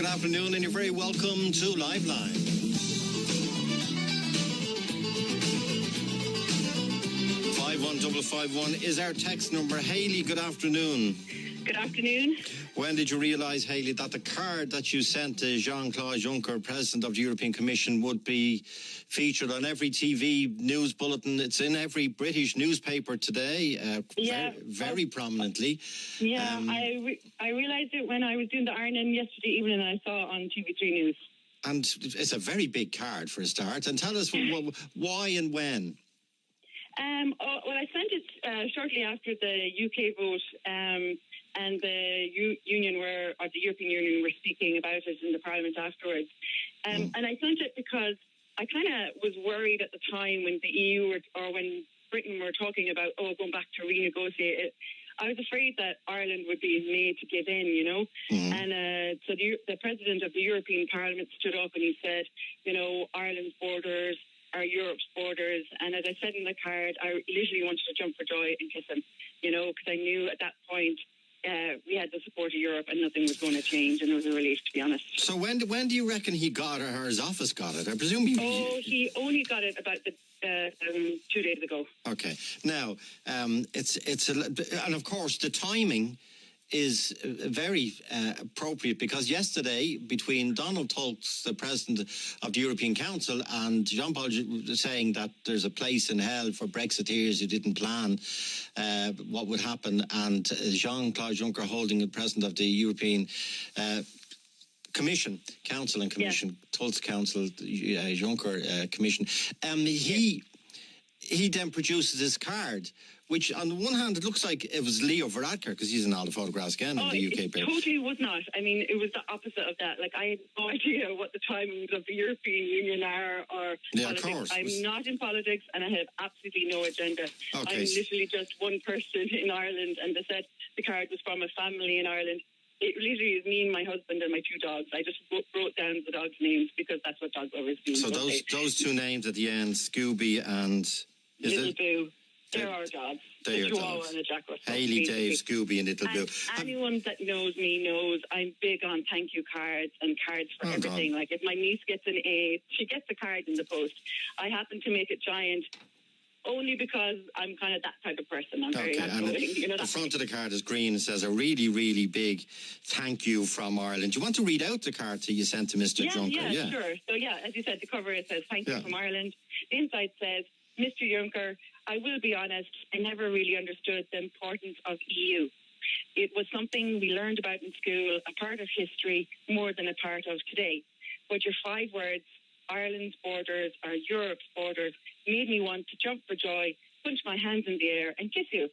afternoon, and you're very welcome to Liveline. 51551 is our text number. Hayley, good afternoon. Good afternoon. When did you realise, Hayley, that the card that you sent to Jean-Claude Juncker, President of the European Commission, would be featured on every TV news bulletin? It's in every British newspaper today, very prominently. Yeah, I realised it when I was doing the ironing yesterday evening, and I saw it on TV3 News. And it's a very big card for a start. And tell us why and when. Well, I sent it shortly after the UK vote, and the the European Union were speaking about it in the Parliament afterwards. And I sent it because I kind of was worried at the time when the EU or when Britain were talking about going back to renegotiate it. I was afraid that Ireland would be made to give in, you know. And so the President of the European Parliament stood up and he said, you know, Ireland's borders are Europe's borders. And as I said in the card, I literally wanted to jump for joy and kiss him, you know, because I knew at that point we had the support of Europe and nothing was going to change, and it was a relief, to be honest. So when do you reckon he got it, or his office got it? I presume he only got it about 2 days ago. Okay. Now, and of course the timing is very appropriate, because yesterday, between Donald Tusk, the President of the European Council, and Jean-Paul saying that there's a place in hell for Brexiteers who didn't plan what would happen, and Jean-Claude Juncker holding the President of the European Commission, Council and Commission, Tusk Council, Juncker Commission, he then produces this card, which on the one hand it looks like it was Leo Varadkar, because he's in all the photographs again in the UK paper. It totally was not. I mean, it was the opposite of that. Like, I had no idea what the timings of the European Union are, or politics. Of course. I'm not in politics, and I have absolutely no agenda. Okay. I'm literally just one person in Ireland, and they said the card was from a family in Ireland. It literally is me and my husband and my two dogs. I just wrote down the dogs' names because that's what dog lovers do. So those two names at the end, Scooby and... Little Boo. They're our dogs. They're your dogs. And a Jack Russell. Hayley, Dave, Scooby and Little Boo. Anyone that knows me knows I'm big on thank you cards and cards for everything. Like, if my niece gets an A, she gets a card in the post. I happen to make it giant only because I'm kind of that type of person. I'm very outgoing. You know, the front of the card is green. It says a really, really big thank you from Ireland. Do you want to read out the card you sent to Mr. Juncker? Yeah, sure. So, as you said, the cover, it says thank you from Ireland. The inside says, Mr. Juncker, I will be honest, I never really understood the importance of EU. It was something we learned about in school, a part of history, more than a part of today. But your 5 words, Ireland's borders are Europe's borders, made me want to jump for joy, punch my hands in the air and kiss you.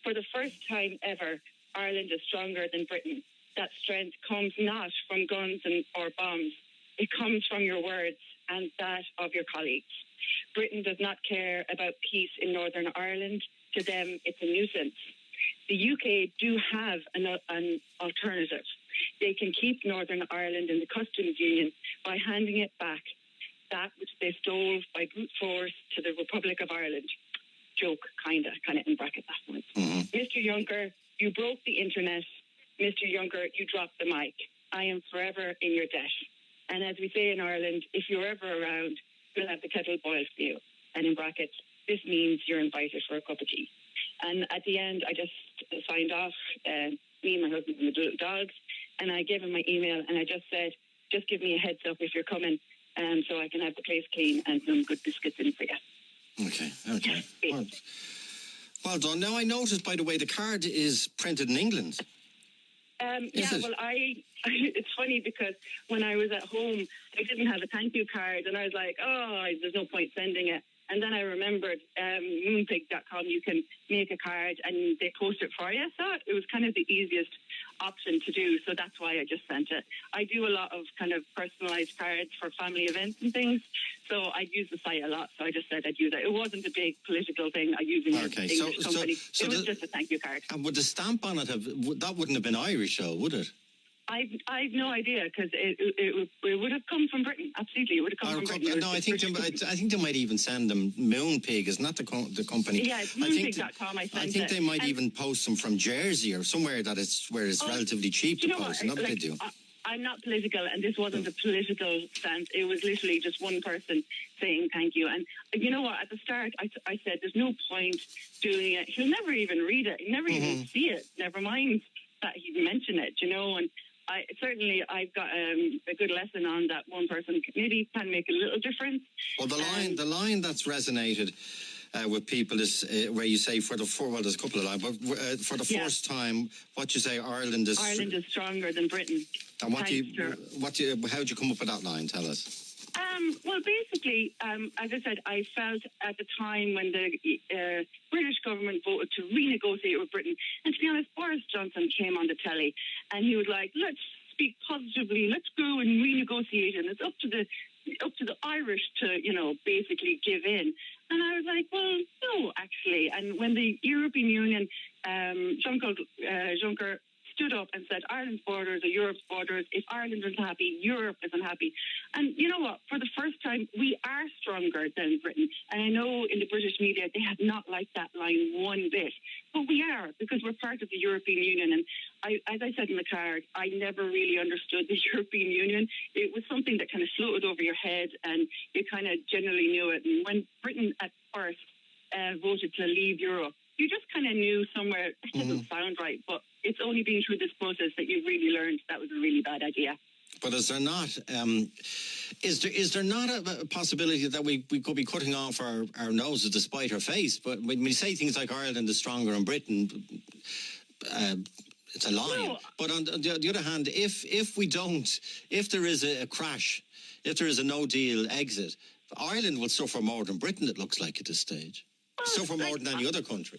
For the first time ever, Ireland is stronger than Britain. That strength comes not from guns or bombs. It comes from your words and that of your colleagues. Britain does not care about peace in Northern Ireland. To them, it's a nuisance. The UK do have an alternative. They can keep Northern Ireland in the customs union by handing it back, that which they stole by brute force to the Republic of Ireland. Joke, kind of in bracket that one. Mr. Juncker, you broke the internet. Mr. Juncker, you dropped the mic. I am forever in your debt. And as we say in Ireland, if you're ever around, we'll have the kettle boiled for you. And in brackets, this means you're invited for a cup of tea. And at the end, I just signed off, me and my husband and the little dogs, and I gave him my email, and I just said, just give me a heads up if you're coming, so I can have the place clean and some good biscuits in for you. Okay. Well done. Now, I noticed, by the way, the card is printed in England. It's funny because when I was at home, I didn't have a thank you card, and I was like, there's no point sending it. And then I remembered moonpig.com, you can make a card and they post it for you. So it was kind of the easiest option to do. So that's why I just sent it. I do a lot of kind of personalised cards for family events and things. So I use the site a lot. So I just said I'd use it. It wasn't a big political thing. I use it as an English company. So it was just a thank you card. And would the stamp on it that wouldn't have been Irish, though, would it? I've no idea, because it would have come from Britain. Absolutely, it would have come from Britain. No, I think they might even send them Moonpig. Isn't that the company? Yeah, it's moonpig.com. I think they might even post them from Jersey or somewhere where it's relatively cheap to post. They do. I'm not political, and this wasn't a political stance. It was literally just one person saying thank you. And you know what? At the start, I said there's no point doing it. He'll never even read it. He'll never even see it. Never mind that he'd mention it, you know. And I've got a good lesson on that. One person maybe can make a little difference. Well, the line that's resonated with people is where you say there's a couple of lines, but for the first time, what you say, Ireland is stronger than Britain. And how do you come up with that line? Tell us. Well, basically, as I said, I felt at the time when the British government voted to renegotiate with Britain, and to be honest, Boris Johnson came on the telly and he was like, let's speak positively, let's go and renegotiate, and it's up to the Irish to, you know, basically give in. And I was like, well, no, actually. And when the European Union, Jean-Claude Juncker, stood up and said, Ireland's borders are Europe's borders. If Ireland isn't happy, Europe isn't happy. And you know what? For the first time, we are stronger than Britain. And I know in the British media, they have not liked that line one bit. But we are, because we're part of the European Union. And as I said in the card, I never really understood the European Union. It was something that kind of floated over your head, and you kind of generally knew it. And when Britain at first voted to leave Europe, you just kind of knew somewhere it doesn't sound right. But it's only been through this process that you've really learned that was a really bad idea. But is there not a possibility that we could be cutting off our noses to spite our face? But when we say things like Ireland is stronger than Britain, it's a lie. No. But on the other hand, if there is a crash, if there is a no deal exit, Ireland will suffer more than Britain, it looks like at this stage. Suffer more than any other country.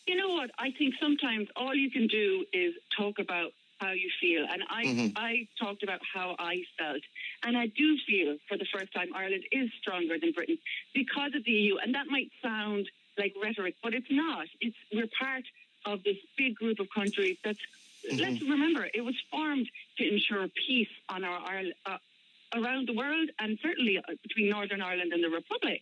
You know what? I think sometimes all you can do is talk about how you feel. And I talked about how I felt. And I do feel for the first time Ireland is stronger than Britain because of the EU. And that might sound like rhetoric, but it's not. We're part of this big group of countries that's, let's remember, it was formed to ensure peace on around the world, and certainly between Northern Ireland and the Republic.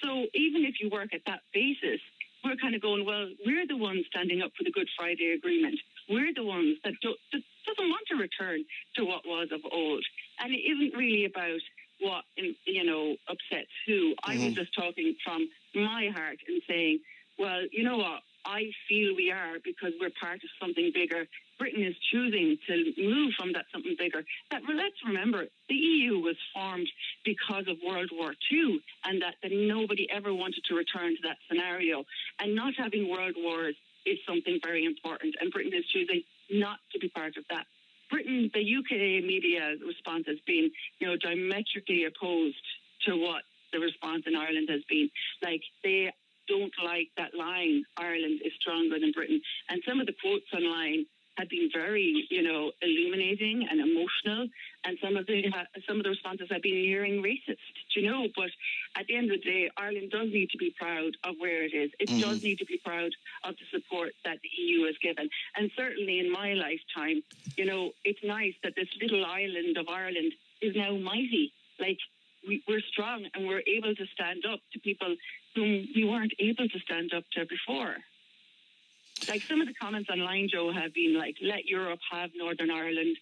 So even if you work at that basis, we're kind of going, well, we're the ones standing up for the Good Friday Agreement. We're the ones that doesn't want to return to what was of old. And it isn't really about what, you know, upsets who. I was just talking from my heart and saying, well, you know what? I feel we are, because we're part of something bigger. Britain is choosing to move from that something bigger. Let's remember, the EU was formed because of World War II, and that nobody ever wanted to return to that scenario. And not having world wars is something very important, and Britain is choosing not to be part of that. Britain, the UK media response has been, you know, diametrically opposed to what the response in Ireland has been. Like, they don't like that line, Ireland is stronger than Britain. And some of the quotes online have been very, you know, illuminating and emotional, and some of the responses have been nearing racist, you know. But at the end of the day, Ireland does need to be proud of where it is. It does need to be proud of the support that the EU has given. And certainly in my lifetime, you know, it's nice that this little island of Ireland is now mighty. Like, we're strong, and we're able to stand up to people whom we weren't able to stand up to before. Like, some of the comments online, Joe, have been like, let Europe have Northern Ireland,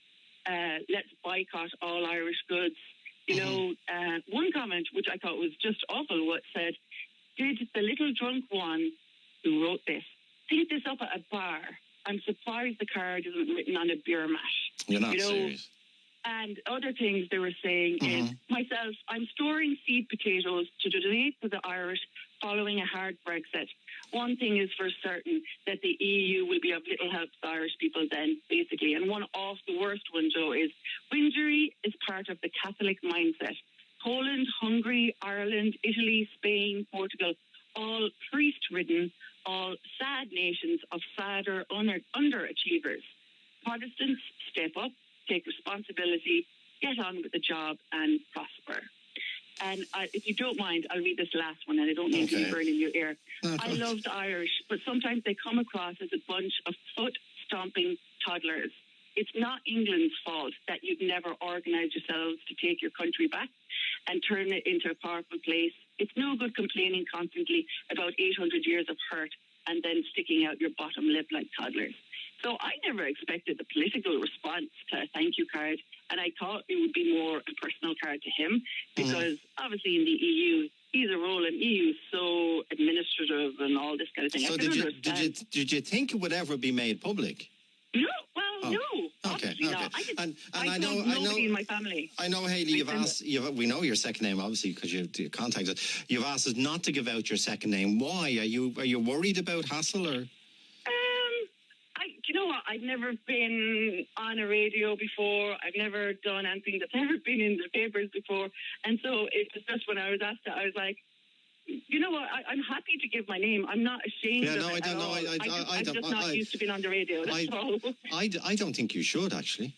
let's boycott all Irish goods. You know, one comment, which I thought was just awful, what said, did the little drunk one who wrote this think this up at a bar? I'm surprised the card isn't written on a beer mash. You're not serious. And other things they were saying is, myself, I'm storing seed potatoes to donate to the Irish following a hard Brexit. One thing is for certain, that the EU will be of little help to Irish people then, basically. And one of the worst ones, Joe, is Wingery is part of the Catholic mindset. Poland, Hungary, Ireland, Italy, Spain, Portugal, all priest-ridden, all sad nations of sadder underachievers. Protestants, step up, take responsibility, get on with the job and prosper. And if you don't mind, I'll read this last one, and I don't mean to be burning your ear. I love the Irish, but sometimes they come across as a bunch of foot-stomping toddlers. It's not England's fault that you've never organised yourselves to take your country back and turn it into a powerful place. It's no good complaining constantly about 800 years of hurt and then sticking out your bottom lip like toddlers. So I never expected the political response to a thank you card, and I thought it would be more a personal card to him, because obviously in the EU, he's a role in EU so administrative and all this kind of thing. So did you think it would ever be made public? No, well, no. Okay. No. I told nobody in my family. I know, Hayley, we know your second name, obviously, because you contacted us. You've asked us not to give out your second name. Why? Are you worried about hassle, or? Do you know what? I've never been on a radio before. I've never done anything that's ever been in the papers before. And so it was just when I was asked that, I was like, you know what? I'm happy to give my name. I'm not ashamed of it at all. I'm just not used to being on the radio. That's all. I don't think you should, actually,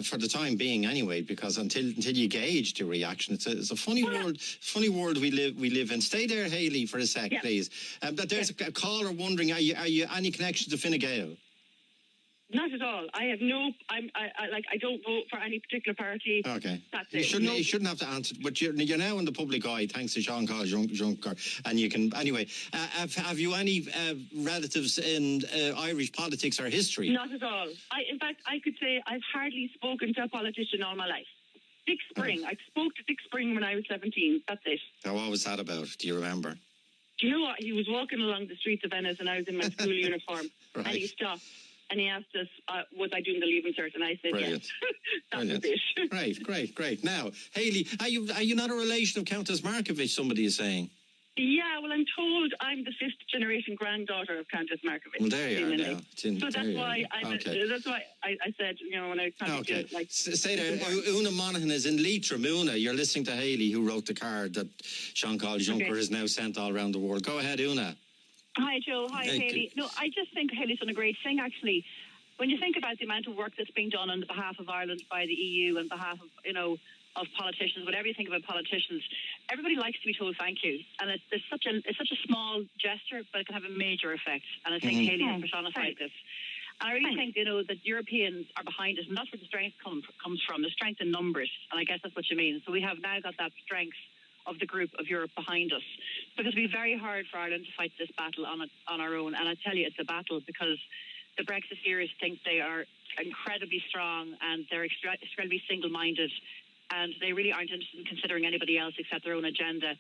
for the time being, anyway, because until you gauge the reaction, it's a funny world. Funny world we live in. Stay there, Hayley, for a sec, please. But there's a caller wondering: Are you any connection to Fine Gael? Not at all. I have no. I don't vote for any particular party. Okay. That's you it. You shouldn't have to answer. But you're now in the public eye, thanks to Jean-Claude Juncker, and you can anyway. Have you any relatives in Irish politics or history? Not at all. In fact, I could say I've hardly spoken to a politician all my life. Dick Spring. I spoke to Dick Spring when I was 17. That's it. Now, what was that about? Do you remember? Do you know what? He was walking along the streets of Ennis, and I was in my school uniform, right. and he stopped. And he asked us, was I doing the leaving cert? And I said, brilliant. Yes. That's it. Great. Now, Hayley, are you not a relation of Countess Markievicz, somebody is saying? Yeah, well, I'm told I'm the fifth generation granddaughter of Countess Markievicz. Well, there you are now. So that's why I said, when I contacted you, say there, Una Monaghan is in Leitrim. Una, you're listening to Hayley, who wrote the card that Jean-Claude Juncker has now sent all around the world. Go ahead, Una. Hi, Joe. Hi, Hayley. No, I just think Hayley's done a great thing, actually. When you think about the amount of work that's being done on behalf of Ireland by the EU and behalf of, of politicians, whatever you think about politicians, everybody likes to be told thank you. And it's such a small gesture, but it can have a major effect. And I think Hayley has personified this. And I really think, that Europeans are behind us, and that's where the strength comes from, the strength in numbers. And I guess that's what you mean. So we have now got that strength of the group of Europe behind us, because it'll be very hard for Ireland to fight this battle on our own. And I tell you, it's a battle, because the Brexiteers think they are incredibly strong and they're incredibly single-minded, and they really aren't interested in considering anybody else except their own agenda.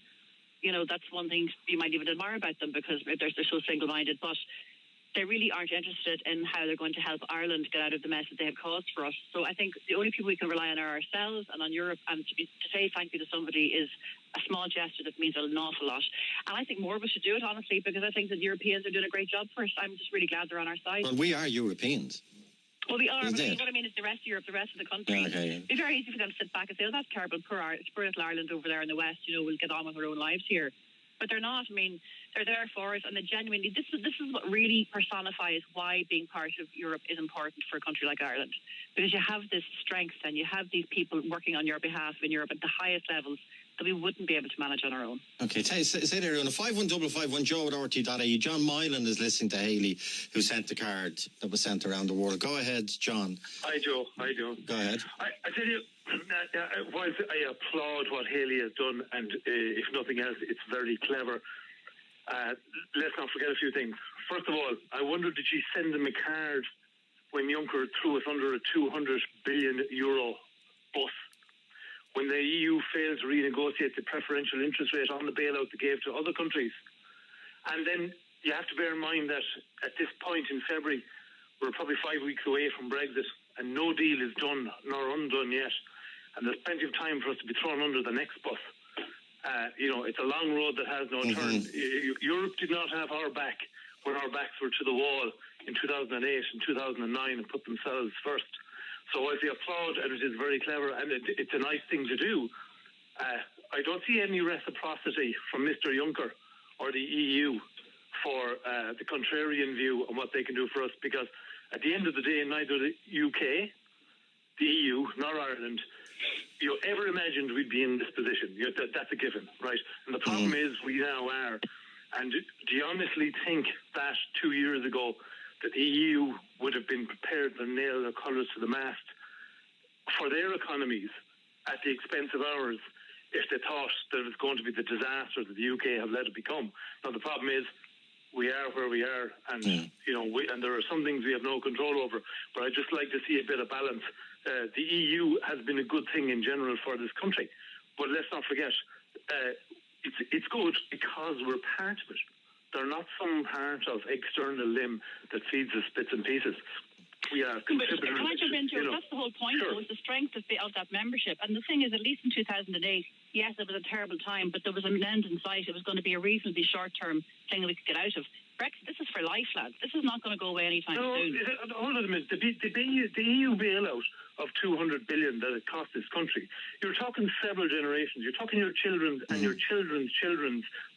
That's one thing you might even admire about them, because they're so single-minded, but they really aren't interested in how they're going to help Ireland get out of the mess that they have caused for us. So I think the only people we can rely on are ourselves and on Europe, and to say thank you to somebody is a small gesture that means an awful lot. And I think more of us should do it, honestly, because I think that Europeans are doing a great job for us. I'm just really glad they're on our side. Well, we are Europeans. Well, we are, but what I mean is the rest of Europe, the rest of the country. Okay. It'd be very easy for them to sit back and say, that's terrible, poor little Ireland over there in the West, we'll get on with our own lives here. But they're not. I mean, they're there for us, and genuinely, this is what really personifies why being part of Europe is important for a country like Ireland. Because you have this strength, and you have these people working on your behalf in Europe at the highest levels that we wouldn't be able to manage on our own. Okay, say there on the 51551 Joe at RT.ie. John Mylan is listening to Hayley, who sent the card that was sent around the world. Go ahead, John. Hi, Joe. Go ahead. I tell you, whilst I applaud what Hayley has done, and if nothing else, it's very clever, let's not forget a few things. First of all, I wonder, did she send them a card when Juncker threw us under a €200 billion bus? When the EU failed to renegotiate the preferential interest rate on the bailout they gave to other countries. And then you have to bear in mind that at this point in February, we're probably 5 weeks away from Brexit, and no deal is done nor undone yet. And there's plenty of time for us to be thrown under the next bus. It's a long road that has no turn. Europe did not have our back when our backs were to the wall in 2008 and 2009 and put themselves first. So I applaud, and it is very clever, and it's a nice thing to do. I don't see any reciprocity from Mr. Juncker or the EU for the contrarian view on what they can do for us, because at the end of the day, neither the UK, the EU, nor Ireland, ever imagined we'd be in this position. That's a given, right? And the problem is we now are. And do you honestly think that 2 years ago that the EU would have been prepared to nail their colours to the mast for their economies at the expense of ours if they thought that it was going to be the disaster that the UK have let it become? Now, the problem is we are where we are, and and there are some things we have no control over. But I'd just like to see a bit of balance. The EU has been a good thing in general for this country, but let's not forget, it's good because we're part of it. They're not some part of external limb that feeds us bits and pieces. We are contributors. Can I jump into it? That's the whole point. Sure. Was the strength of that membership. And the thing is, at least in 2008, yes, it was a terrible time, but there was an end in sight. It was going to be a reasonably short-term thing that we could get out of. Brexit, this is for life, lads. This is not going to go away anytime soon. Hold on a minute. The EU bailout of 200 billion that it cost this country, you're talking several generations. You're talking your children's and your children's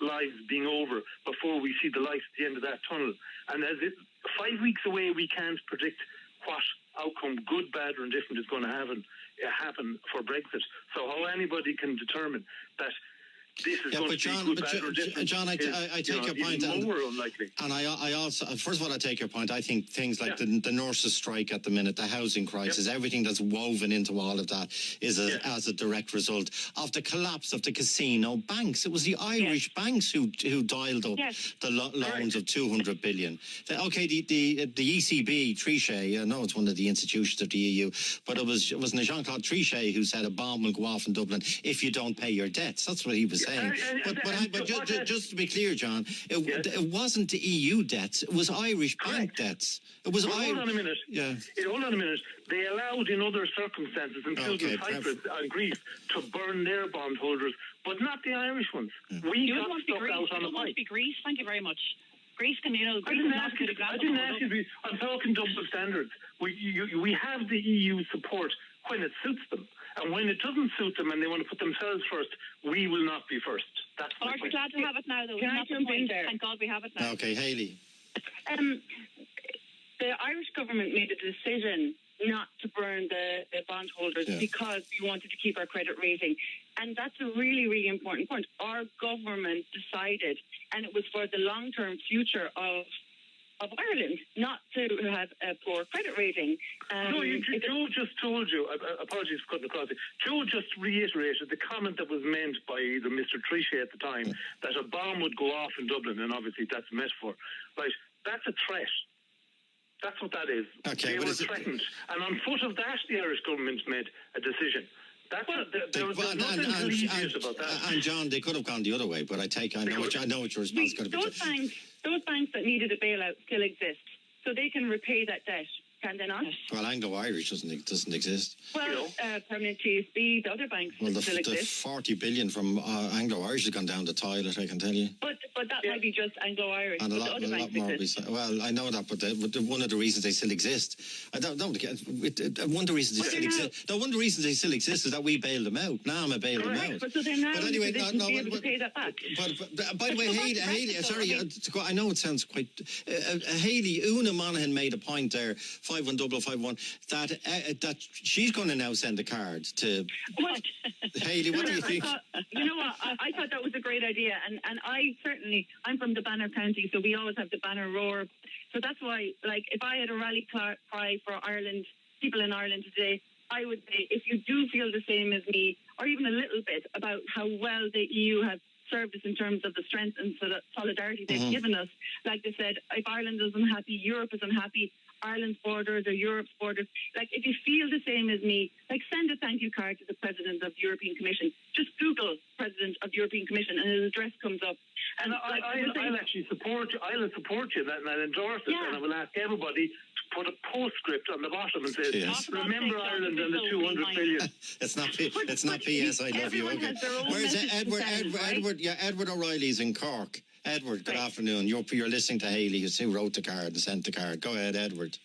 lives being over before we see the light at the end of that tunnel. And 5 weeks away, we can't predict what outcome, good, bad, or indifferent, is going to happen for Brexit. So how anybody can determine that this is going to be good, bad, or different. John, I take your point. More unlikely. And I also, first of all, I take your point. I think things like the nurses' strike at the minute, the housing crisis, everything that's woven into all of that is as a direct result of the collapse of the casino banks. It was the Irish banks who dialed up the loans of 200 billion. The ECB, Trichet, I know it's one of the institutions of the EU, but wasn't Jean-Claude Trichet who said a bomb will go off in Dublin if you don't pay your debts. That's what he was saying. Just to be clear, John, it wasn't the EU debts; it was Irish bank debts. It was Hold on a minute. Hold on a minute. They allowed, in other circumstances, including Cyprus and Greece, to burn their bondholders, but not the Irish ones. We got stuck out on the pipe. Be Greece. Thank you very much. Greece can, Greece I didn't ask you. I'm talking double standards. We have the EU support when it suits them. And when it doesn't suit them and they want to put themselves first, we will not be first. That's aren't we glad to have it now, though? Can I jump in there? Thank God we have it now. Okay, Hayley. The Irish government made a decision not to burn the bondholders because we wanted to keep our credit rating. And that's a really, really important point. Our government decided, and it was for the long-term future of Ireland, not to have a poor credit rating. Joe just told you, apologies for cutting across it, Joe just reiterated the comment that was meant by either Mr. Trichet at the time, that a bomb would go off in Dublin, and obviously that's a metaphor. Right, that's a threat. That's what that is. Okay, they were threatened. And on foot of that, the Irish government made a decision. There was nothing egregious about that. And John, they could have gone the other way, but I know what your response is going to be. Those banks that needed a bailout still exist, so they can repay that debt. Can they not? Well, Anglo-Irish doesn't exist. Well, Permanent TSB, the other banks still exist. The 40 billion from Anglo-Irish has gone down the toilet, I can tell you. But that might be just Anglo-Irish. And a lot more. Well, I know that, but one of the reasons they still exist, one of the reasons they still exist. No, one of the reasons they still exist is that we bailed them out. NAMA bailed them out. But so they're now be able to pay that back. But by the way, Hayley, sorry, I know it sounds quite. Hayley, Una Monaghan made a point there. 515551 that she's going to now send a card to Hayley. What do you think? I thought that was a great idea, and I'm from the Banner County, so we always have the Banner Roar. So that's why, if I had a rally cry for Ireland, people in Ireland today, I would say, if you do feel the same as me, or even a little bit, about how well the EU has served us in terms of the strength and solidarity they've given us, like they said, if Ireland is unhappy, Europe is unhappy, Ireland's borders or Europe's borders. If you feel the same as me, send a thank you card to the President of the European Commission. Just Google President of the European Commission and his address comes up. And I'll actually support you. I'll support you and I'll endorse it, and I will ask everybody to put a postscript on the bottom and say, remember Ireland and the 200 billion. It's not PS, I love you. Okay. Where's Edward O'Reilly's in Cork. Edward, good afternoon. You're listening to Hayley, who wrote the card and sent the card. Go ahead, Edward.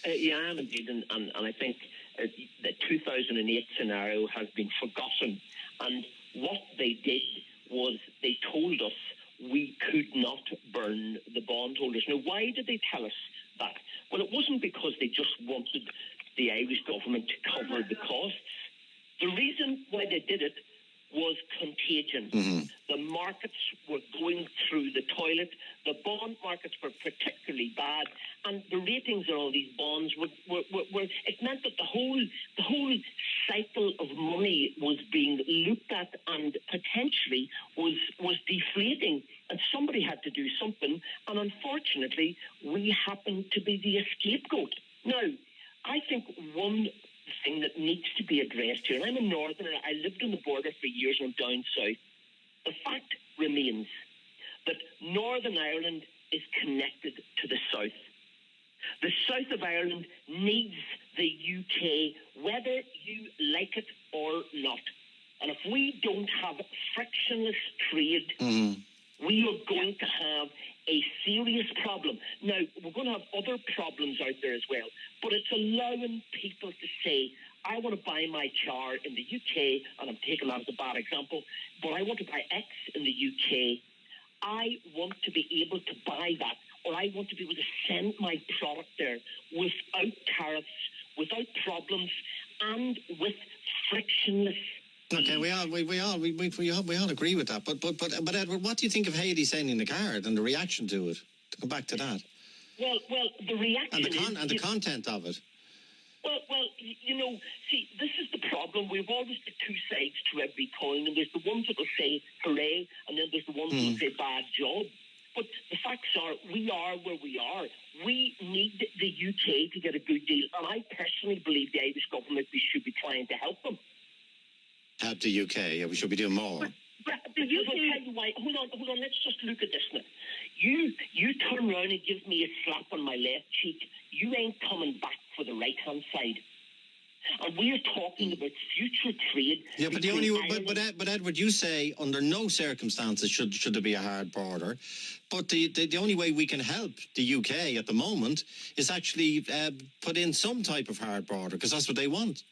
Yeah, I am indeed, and I think the 2008 scenario has been forgotten. And what they did was they told us we could not burn the bondholders. Now, why did they tell us that? Well, it wasn't because they just wanted the Irish government to cover the costs. The reason why they did it was contagion. The markets were going through the toilet. The bond markets were particularly bad, and the ratings on all these bonds were it meant that the whole cycle of money was being looked at and potentially was deflating, and somebody had to do something. And unfortunately, we happen to be the scapegoat. Now, I think one thing that needs to be addressed here, and I'm a northerner, I lived on the border for years and I'm down south. The fact remains that Northern Ireland is connected to the south. The south of Ireland needs the UK, whether you like it or not. And if we don't have frictionless trade, we are going to have a serious problem. Now, we're going to have other problems out there as well, but it's allowing people to say, I want to buy my car in the UK, and I'm taking that as a bad example, but I want to buy X in the UK. I want to be able to buy that, or I want to be able to send my product there without tariffs, without problems, and with frictionless. Okay, we all agree with that. But Edward, what do you think of Haley sending the card and the reaction to it? To come back to that. Well, the reaction and the content of it. Well, see, this is the problem. We've always got two sides to every coin, and there's the ones that will say hooray, and then there's the ones that will say bad job. But the facts are, we are where we are. We need the UK to get a good deal, and I personally believe the Irish government should be trying to help them. Help the UK, yeah, we should be doing more. But the UK, I'll tell you why. Hold on, let's just look at this now. You turn around and give me a slap on my left cheek. You ain't coming back for the right-hand side. And we are talking about future trade. Yeah, but Edward, you say under no circumstances should there be a hard border. But the only way we can help the UK at the moment is actually put in some type of hard border, because that's what they want.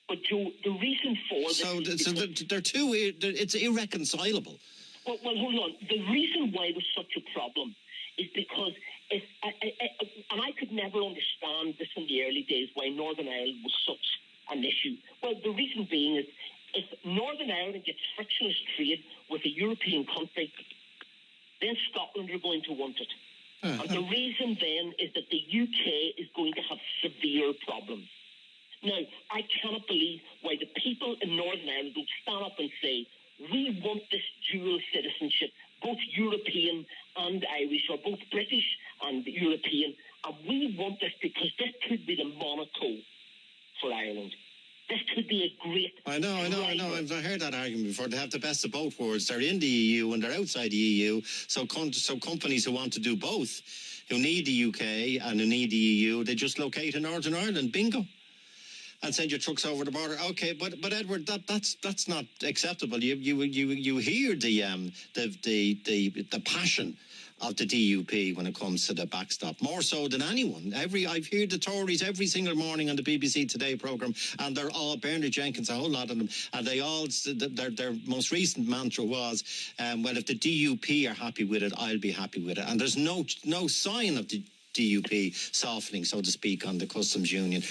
But Joe, the reason for this... So it's irreconcilable. Well, hold on. The reason why there's such a problem is because and I could never understand this in the early days, why Northern Ireland was such an issue. Well, the reason being is if Northern Ireland gets frictionless trade with a European country, then Scotland are going to want it. And the reason then is that the UK is going to have severe problems. Now, I cannot believe why the people in Northern Ireland don't stand up and say, we want this dual citizenship, both European and Irish, or both British and European, and we want this because this could be the Monaco for Ireland. This could be a great... I know. I've heard that argument before. They have the best of both worlds. They're in the EU and they're outside the EU. So companies who want to do both, who need the UK and who need the EU, they just locate in Northern Ireland. Bingo. And send your trucks over the border. Okay, but Edward, that's not acceptable. You hear the passion of the DUP when it comes to the backstop, more so than anyone. I've heard the Tories every single morning on the BBC Today programme, and they're all, Bernard Jenkins, a whole lot of them, and they all, their most recent mantra was, well, if the DUP are happy with it, I'll be happy with it. And there's no sign of the DUP softening, so to speak, on the customs union.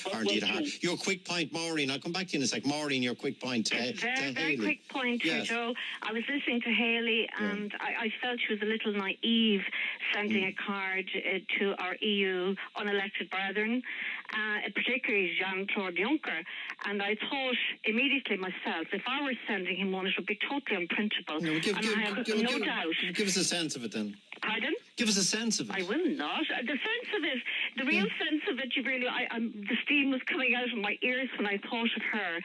Your quick point, Maureen, I'll come back to you in a sec. Maureen, your quick point to very quick point, yes. Joe. I was listening to Haley and I felt she was a little naive sending a card to our EU unelected brethren, particularly Jean-Claude Juncker, and I thought immediately myself, if I were sending him one, it would be totally unprintable. I have no doubt. Give us a sense of it then. Pardon? Give us a sense of it. I will not. The sense of it, the real sense of it, you really, the steam was coming out of my ears when I thought of her.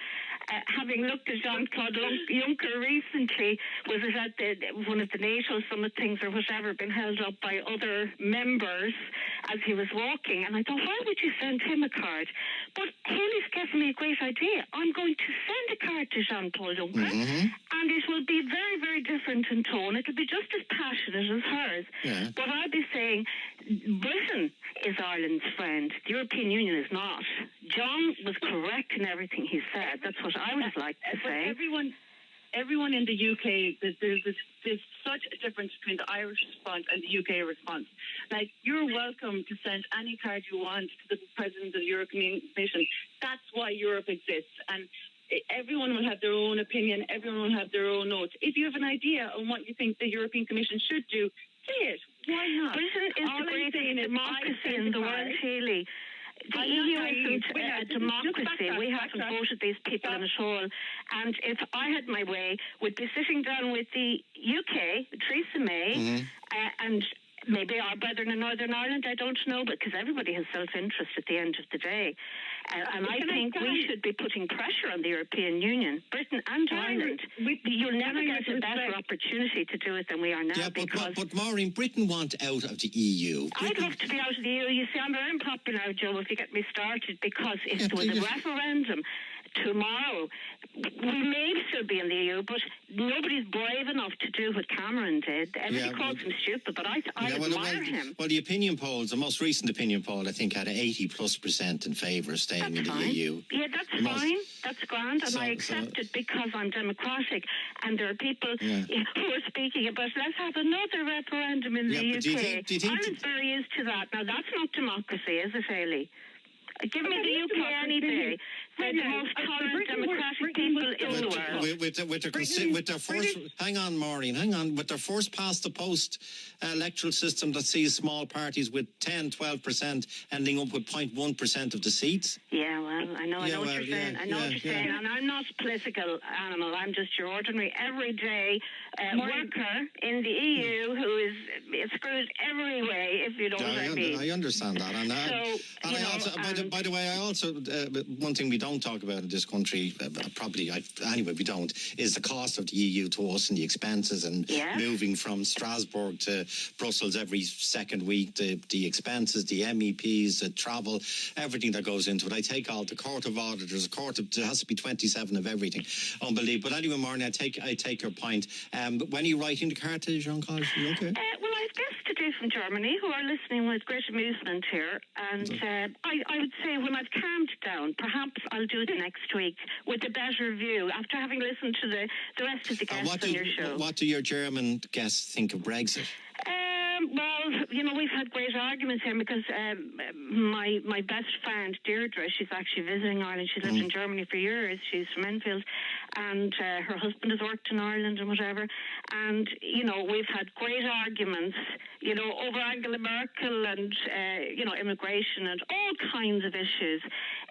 Having looked at Jean-Claude Juncker recently, was it at one of the NATO summit things or whatever, been held up by other members as he was walking, and I thought, why would you send him a card? But Haley's given me a great idea. I'm going to send a card to Jean-Claude Juncker, and it will be very, very different in tone. It'll be just as passionate as hers. Yeah. But I'll be saying, Britain is Ireland's friend. The European Union is not. John was correct in everything he said. That's what I would like to say. Everyone in the UK, there's such a difference between the Irish response and the UK response. Like, you're welcome to send any card you want to the President of the European Commission. That's why Europe exists. And everyone will have their own opinion. Everyone will have their own notes. If you have an idea on what you think the European Commission should do, say it. Why not? Britain is the greatest democracy in the world, Haley. The EU isn't a democracy. We haven't voted these people in at all. And if I had my way, we'd be sitting down with the UK, Theresa May, and maybe our brethren in Northern Ireland, I don't know, because everybody has self-interest at the end of the day. And I think we should be putting pressure on the European Union, Britain and Ireland. You'll never get a better opportunity to do it than we are now. Yeah, but Maureen, Britain want out of the EU. I'd love to be out of the EU. You see, I'm very unpopular, Joe, if you get me started, because if there was a referendum tomorrow, we may still be in the EU, but nobody's brave enough to do what Cameron did. Everybody calls him stupid, but I admire him. Well, the opinion polls, the most recent opinion poll, I think, had 80+% in favour of staying in the EU. Yeah, that's fine. That's grand, and I accept it because I'm democratic. And there are people who are speaking about, let's have another referendum in the UK. Do you think Ireland's very used to that. Now, that's not democracy, is it, Hayley? Give me the UK any day. They're the most tolerant, democratic people in the world. With their first, hang on, Maureen, with their first past the post electoral system that sees small parties with 10-12% ending up with 0.1% of the seats. Yeah, well, I know what you're saying. I know what you're saying, and I'm not a political animal. I'm just your ordinary, everyday worker in the EU who is screwed every way, if you know what I mean. I understand that, by the way, I also one thing we don't talk about in this country, anyway, we don't, is the cost of the EU to us and the expenses and moving from Strasbourg to Brussels every second week, the expenses, the MEPs, the travel, everything that goes into it. I take all the Court of Auditors, there has to be 27 of everything. Unbelievable. But anyway, Marnie, I take your point. When are you writing the card to Jean-Claude? Okay? Well, I have guests today from Germany who are listening with great amusement here, and I would say when I've calmed down, perhaps I'll do it next week with a better view after having listened to the rest of the guests on your show. What do your German guests think of Brexit? Well, we've had great arguments here because my best friend, Deirdre, she's actually visiting Ireland. She's lived in Germany for years. She's from Enfield. And her husband has worked in Ireland and whatever. And, we've had great arguments, over Angela Merkel and, immigration and all kinds of issues.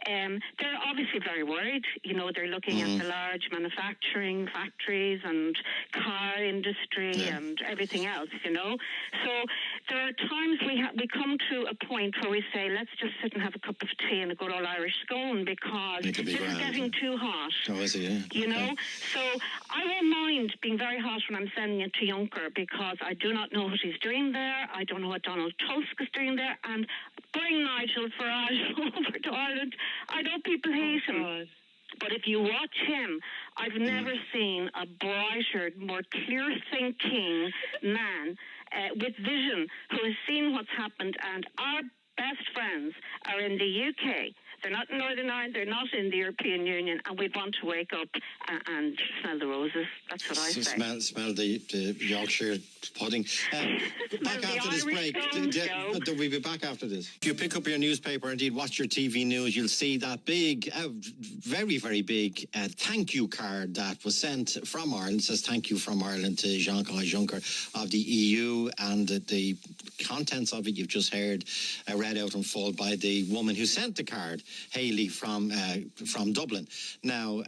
They're obviously very worried. They're looking at the large manufacturing factories and car industry and everything else, So there are times we come to a point where we say, let's just sit and have a cup of tea and a good old Irish scone because this is getting too hot. Oh, is it? Yeah. So I won't mind being very hot when I'm sending it to Juncker because I do not know what he's doing there. I don't know what Donald Tusk is doing there. And bring Nigel Farage over to Ireland. I know people hate him. But if you watch him, I've never seen a brighter, more clear-thinking man with vision who has seen what's happened. And our best friends are in the UK. They're not in Northern Ireland. They're not in the European Union. And we want to wake up and smell the roses. That's what I say. Smell the Yorkshire pudding. Back after this break. We'll be back after this. If you pick up your newspaper, indeed watch your TV news, you'll see that big, very, very big thank you card that was sent from Ireland. It says thank you from Ireland to Jean-Claude Juncker of the EU, and the contents of it you've just heard read out in full by the woman who sent the card, Hayley from Dublin. Now,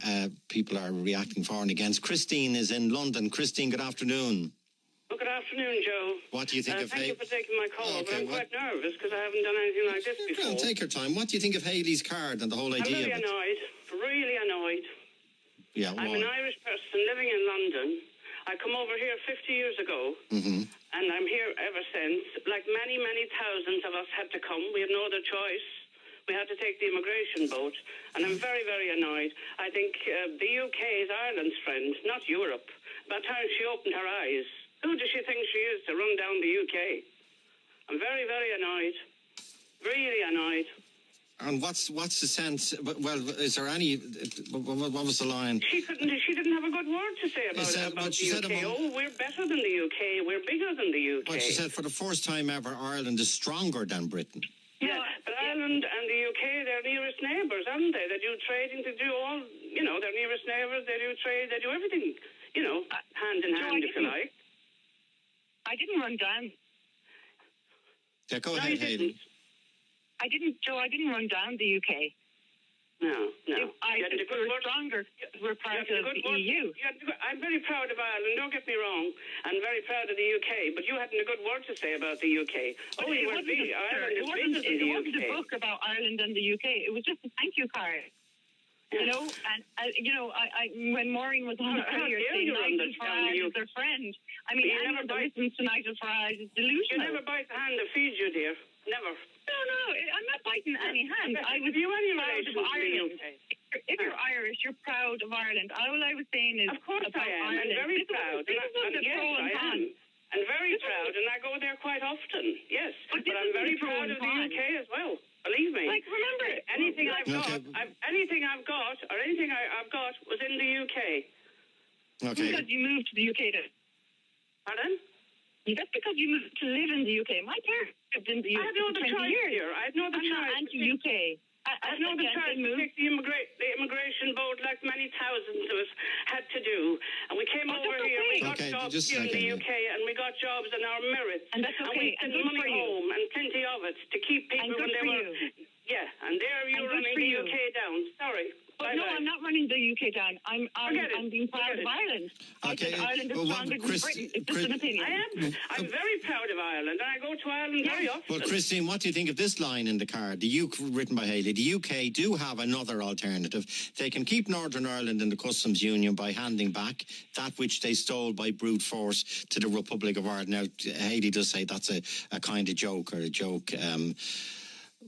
people are reacting for and against. Christine is in London. Christine, good afternoon. Well, good afternoon, Joe. What do you think of Thank you for taking my call, but I'm quite nervous because I haven't done anything like this before. Well, take your time. What do you think of Hayley's card and the whole idea I'm really annoyed. Yeah, I'm an Irish person living in London. I come over here 50 years ago, and I'm here ever since. Like many, many thousands of us had to come. We had no other choice. We had to take the immigration boat, and I'm very, very annoyed. I think the UK is Ireland's friend, not Europe. By the time she opened her eyes, who does she think she is to run down the UK? I'm very, very annoyed. Really annoyed. And what's the sense? Well, is there any? What was the line? She didn't have a good word to say about the UK. We're better than the UK. We're bigger than the UK. Well, she said for the first time ever, Ireland is stronger than Britain. Yeah, but Ireland and the UK, they're nearest neighbours, aren't they? They do trading, they do all, they're nearest neighbours, they do trade, they do everything, hand in hand, if you like. I didn't run down. Yeah, go ahead, Hayley. I didn't run down the UK. No. I think we're stronger. We're part of the EU. I'm very proud of Ireland, don't get me wrong. I'm very proud of the UK, but you hadn't a good word to say about the UK. It wasn't a book about Ireland and the UK. It was just a thank you card. You know, and I when Maureen was on earlier saying Nigel Farage is their friend. I mean, anyone that listens to Nigel Farage is delusional. You never bite the hand that feeds you, dear. Never. No, I'm not biting any hand. I was you any proud of Ireland. If you're Irish, you're proud of Ireland. All I was saying is, of course I am. Ireland. I'm very proud. Yes, I am. I'm very proud, and I go there quite often. Yes, but I'm very proud of the UK as well. Believe me. Like, remember, anything I've got was in the UK. Okay. Because you moved to the UK then. Pardon? That's because you moved to live in the UK. My parents lived in the UK. I had no other choice here. I had no other choice. I'm not anti-UK. I had no other choice to take the immigration vote like many thousands of us had to do. And we came over here, we got jobs here in the UK, and we got jobs on our merits. And that's okay. And we sent money home, and plenty of it, to keep people when they were... Yeah, and there you're running the UK down. Sorry. But no, I'm not running the UK down. I'm being proud of Ireland. Okay. I think Ireland is stronger than Britain. It's just an opinion. I'm very proud of Ireland, and I go to Ireland very often. Well, Christine, what do you think of this line in the card? Written by Haley. The UK do have another alternative. They can keep Northern Ireland in the Customs Union by handing back that which they stole by brute force to the Republic of Ireland. Now, Haley does say that's a kind of joke or a joke.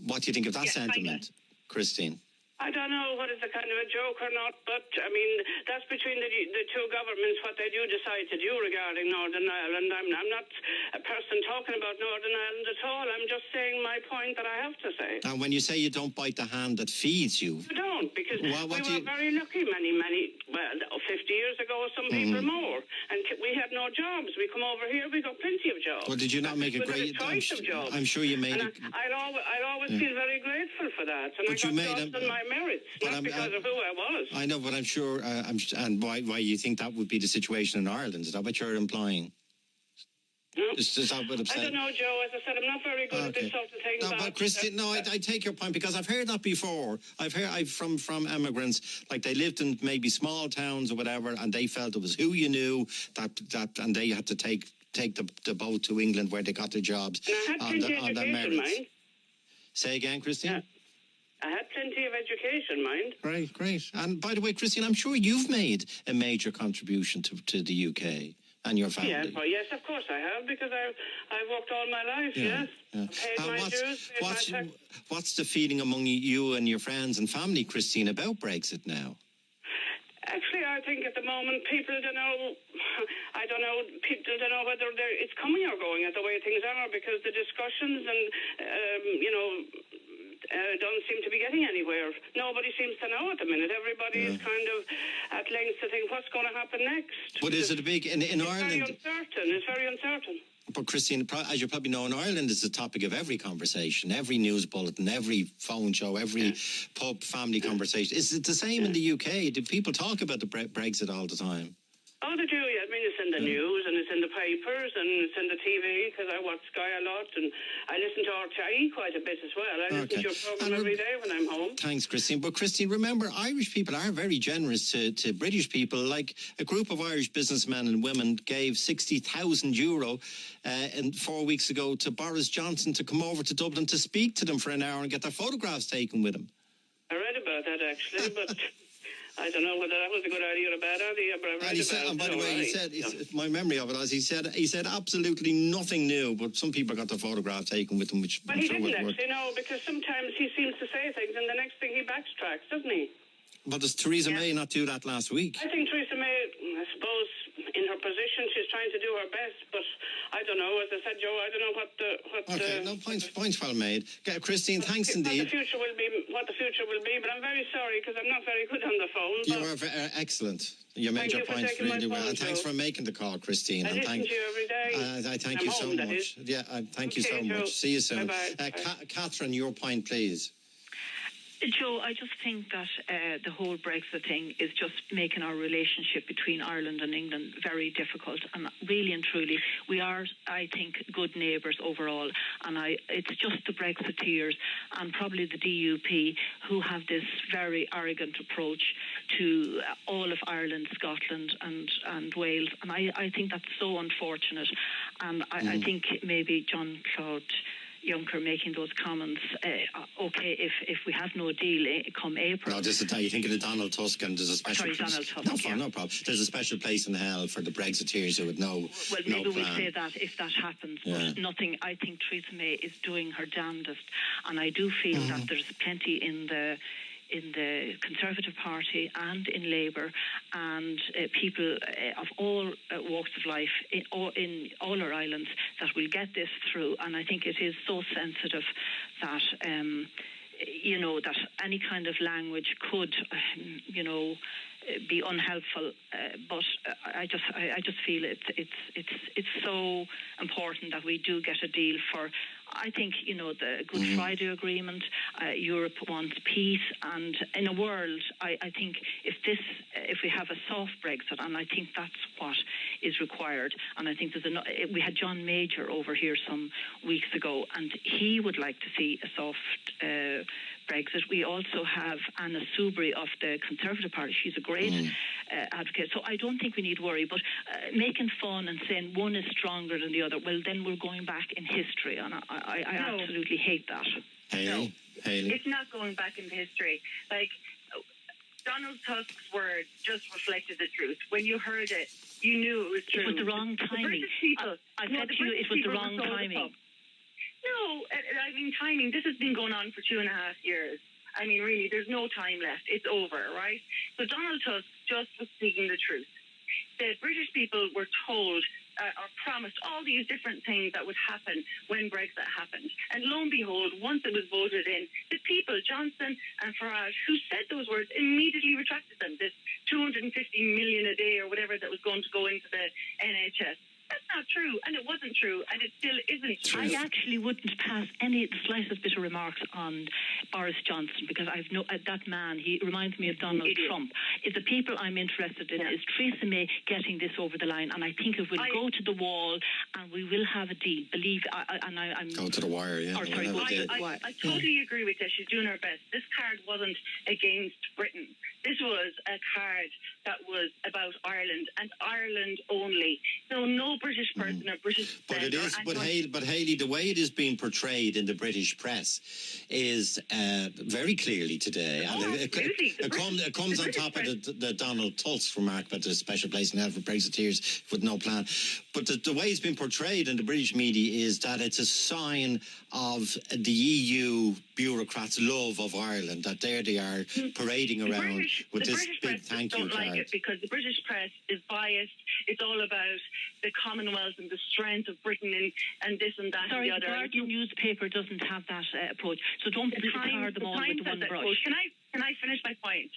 What do you think of that sentiment, Christine? I don't know what is a kind of a joke or not, but I mean that's between the two governments what they do decide to do regarding Northern Ireland. I'm not a person talking about Northern Ireland at all. I'm just saying my point that I have to say. And when you say you don't bite the hand that feeds you, you don't, because we were very lucky. Many 50 years ago, some people more, and we had no jobs. We come over here, we got plenty of jobs. Well, did you not make a great choice of jobs? I'm sure you made it. I'd always feel very grateful for that, and but I got jobs on my merits, not because of who I was. I know, but I'm sure, and why you think that would be the situation in Ireland? Is that what you're implying? No. Is that what I'm saying? I don't know, Joe. As I said, I'm not very good at this sort of thing. No, but Christine, I take your point because I've heard that before. I've heard from immigrants, like they lived in maybe small towns or whatever, and they felt it was who you knew and they had to take the boat to England where they got their jobs on their merits. Say again, Christine. Yeah. I had plenty of education, mind. Great. And by the way, Christine, I'm sure you've made a major contribution to the UK and your family. Yes, of course I have, because I've worked all my life, yes. Paid my dues, paid my tax. What's the feeling among you and your friends and family, Christine, about Brexit now? Actually, I think at the moment people don't know. I don't know. People don't know whether it's coming or going at the way things are, because the discussions and don't seem to be getting anywhere. Nobody seems to know at the minute. Everybody is kind of at length to think what's going to happen next. But is it a big in Ireland? It's very uncertain. But Christine, as you probably know, in Ireland is the topic of every conversation, every news bulletin, every phone show, every pub family conversation. Is it the same in the UK? Do people talk about the Brexit all the time? Oh, they do. I mean, it's in the news and it's in the papers and it's in the TV, because I watch Sky a lot and I listen to RTE quite a bit as well. I listen to your program every day when I'm home. Thanks, Christine. But Christine, remember, Irish people are very generous to British people. Like a group of Irish businessmen and women gave €60,000 and 4 weeks ago to Boris Johnson to come over to Dublin to speak to them for an hour and get their photographs taken with him. I read about that actually, but I don't know whether that was a good idea or a bad idea, but I read about it. And by the way, he said, my memory of it was, he said absolutely nothing new, but some people got their photograph taken with them, which well, he didn't actually, no, because sometimes he seems to say things and the next thing he backtracks, doesn't he? But does Theresa May not do that last week? I think Theresa May, I suppose, in her position, she's trying to do her best, but I don't know. As I said, Joe, I don't know points well made. Christine, thanks indeed. What the future will be, but I'm very sorry because I'm not very good on the phone. You are excellent. You made your points really well. And thanks for making the call, Christine. I listen to you every day. I thank you so much. Yeah, thank you so much. See you soon. Bye-bye. Catherine, your point, please. Joe, I just think that the whole Brexit thing is just making our relationship between Ireland and England very difficult. And really and truly, we are, I think, good neighbours overall. And it's just the Brexiteers and probably the DUP who have this very arrogant approach to all of Ireland, Scotland and Wales. And I think that's so unfortunate. And I think maybe Jean-Claude Juncker making those comments, okay, if we have no deal come April. No, just you think of the Donald Tusk, and there's a special Donald Tusk. No problem. There's a special place in hell for the Brexiteers who would know. Well, maybe we'll say that if that happens. But nothing. I think Theresa May is doing her damnedest, and I do feel that there's plenty in the Conservative Party and in Labour and people of all walks of life in all our islands that will get this through. And I think it is so sensitive that that any kind of language could be unhelpful, but I just feel it's so important that we do get a deal for. I think the Good Friday Agreement. Europe wants peace, and in a world, I think if we have a soft Brexit, and I think that's what is required. And I think we had John Major over here some weeks ago, and he would like to see a soft Brexit. We also have Anna Soubry of the Conservative Party. She's a great advocate. So I don't think we need to worry. But making fun and saying one is stronger than the other, well, then we're going back in history. And I absolutely hate that. Hayley? It's not going back into history. Like, Donald Tusk's words just reflected the truth. When you heard it, you knew it was true. It was the wrong timing. I said to you, it was the wrong timing. No, I mean, timing. This has been going on for 2.5 years. I mean, really, there's no time left. It's over, right? So Donald Tusk just was speaking the truth. The British people were told or promised all these different things that would happen when Brexit happened. And lo and behold, once it was voted in, the people, Johnson and Farage, who said those words, immediately retracted them. This 250 million a day or whatever that was going to go into the NHS. That's not true, and it wasn't true, and it still isn't true. I actually wouldn't pass the slightest bit of remarks on Boris Johnson, because that man, he reminds me of Donald Trump. The people I'm interested in is Theresa May getting this over the line, and I think it will go to the wall, and we will have a deal. I'm go to the wire, yeah. I totally agree with that. She's doing her best. This card wasn't against Britain. This was a card that was about Ireland and Ireland only. So no British person or British. But it is. But Hayley, the way it is being portrayed in the British press is very clearly today. It comes on top of the Donald Tusk remark about the special place in hell for Brexiteers with no plan. But the way it's been portrayed in the British media is that it's a sign of the EU bureaucrats' love of Ireland, that there they are parading around with this big thank you card. Don't like it because the British press is biased. It's all about the Commonwealth and the strength of Britain and this and that and the other. The Guardian newspaper doesn't have that approach. So don't tar them all with one brush. Can I finish my point?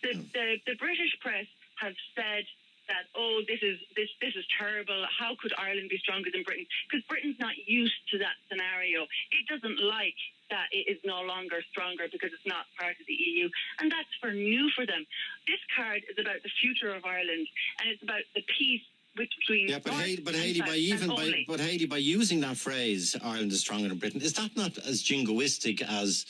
The British press have said that, this is terrible. How could Ireland be stronger than Britain? Because Britain's not used to that scenario. It doesn't like that it is no longer stronger because it's not part of the EU. And that's new for them. This card is about the future of Ireland, and it's about the peace between. Yeah, but Hayley, by using that phrase, Ireland is stronger than Britain, is that not as jingoistic as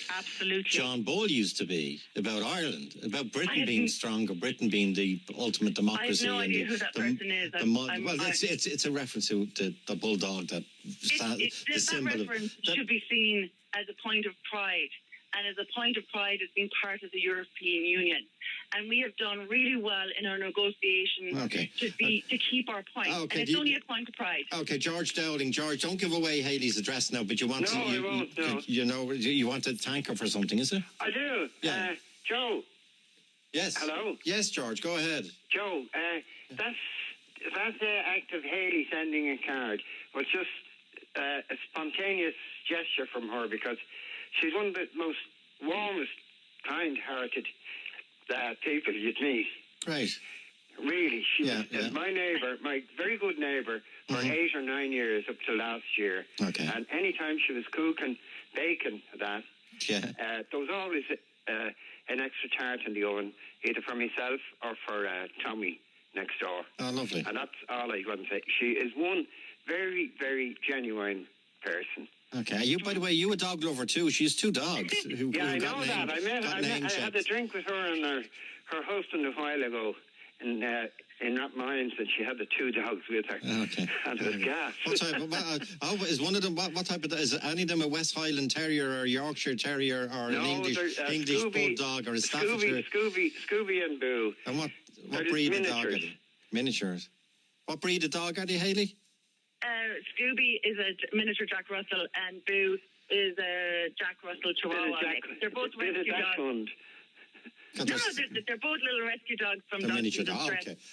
John Bull used to be about Ireland, about Britain being stronger, Britain being the ultimate democracy? I have no idea who that person is. It's a reference to the bulldog that the symbol that reference should be seen as a point of pride. And as a point of pride, it's been part of the European Union. And we have done really well in our negotiations to keep our point. And it's only a point of pride. Okay, George Dowling. George, don't give away Hayley's address now, but you want I won't, no. You want to thank her for something, is it? I do. Yeah. Joe. Yes. Hello? Yes, George, go ahead. Joe, that act of Hayley sending a card was just a spontaneous gesture from her, because she's one of the most warmest, kind-hearted people you'd meet. Right. Really, she was my neighbour, my very good neighbour, for 8 or 9 years up to last year. Okay. And any time she was cooking, baking, Yeah. There was always an extra tart in the oven, either for myself or for Tommy next door. Oh, lovely. And that's all I want to say. She is one very, very genuine person. Okay. You, by the way, you a dog lover too. She has 2 dogs. Who I got know that. I had a drink with her and her husband a while ago in that mines, and she had the 2 dogs with her. Okay. And it was gas. What type? Is one of them? What type of? Is any of them a West Highland Terrier or Yorkshire Terrier or an English Scooby, bulldog or a Staffordshire? Scooby and Boo. And what breed of dog are they? Miniatures. What breed of dog are they, Hayley? Scooby is a miniature Jack Russell, and Boo is a Jack Russell Chihuahua. They're both rescue dogs. No, they're both little rescue dogs from the miniature dog.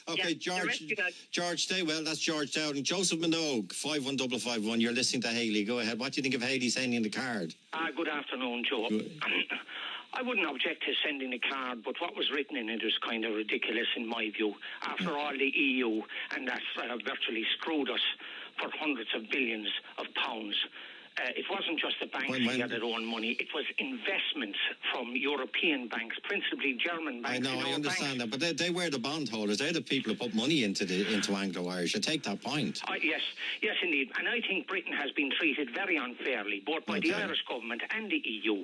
Okay, yeah, George, stay well. That's George Dowding. Joseph Minogue, 51551. You're listening to Hayley. Go ahead. What do you think of Hayley sending the card? Good afternoon, Joe. I wouldn't object to sending the card, but what was written in it is kind of ridiculous in my view. After all, the EU, and that's virtually screwed us for hundreds of billions of pounds. It wasn't just the banks who had their own money. It was investments from European banks, principally German banks. I know, I understand that, but they were the bondholders. They're the people who put money into Anglo-Irish. I take that point. Yes, indeed. And I think Britain has been treated very unfairly, both by the Irish government and the EU.